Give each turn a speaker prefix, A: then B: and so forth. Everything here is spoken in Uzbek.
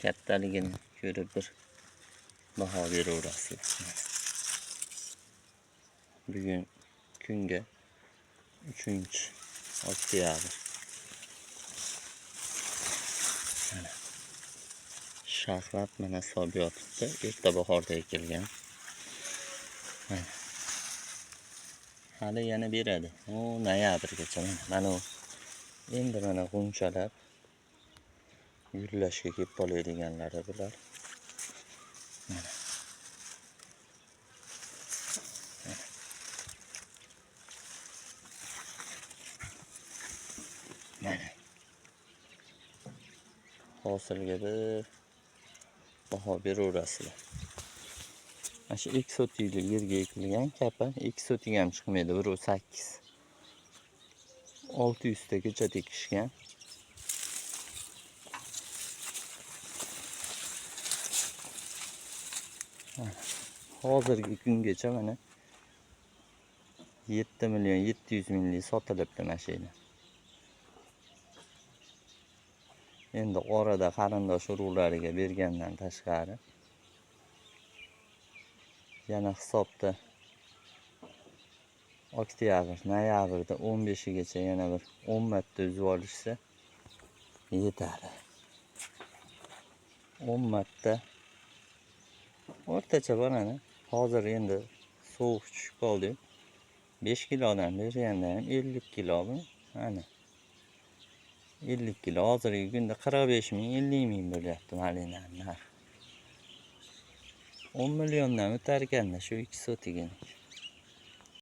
A: kattaligini ko'rib bir baho beraverasizlar. Bugun kunga 3-oktyabr. Shaxlat mana sob yotibdi. Erta bahorda ekilgan. Hali yana beradi. O noyabrgacha mana endi mana g'unchalab gullashga kelib qoladiganlari bular. Mana hosilga bir baho beraverasizlar. Mana shu eksotiklik yerga ekilgan kapa eksotik ham chiqmaydi. 1.8 600 tagacha tekishgan. Hozirgi kungacha mana 7.700.000 sotilibdi mashina. Endi orada qarindosh urug'lariga bergandan tashqari yana hisobda oktyabr, noyabrda 15gacha yana bir 10 marta uzib olishsa yetadi. 10 marta o'rtacha boradi. Hozir endi sovuq tushib qoldi. 5 kilodan berganda ham 50 kilo bu. Mana 50 kilo hozirgi kunda 45 ming, 50 ming bo'lyapti malinaning narxi. 10 milliondan o'tar ekanda shu 2 sotigini.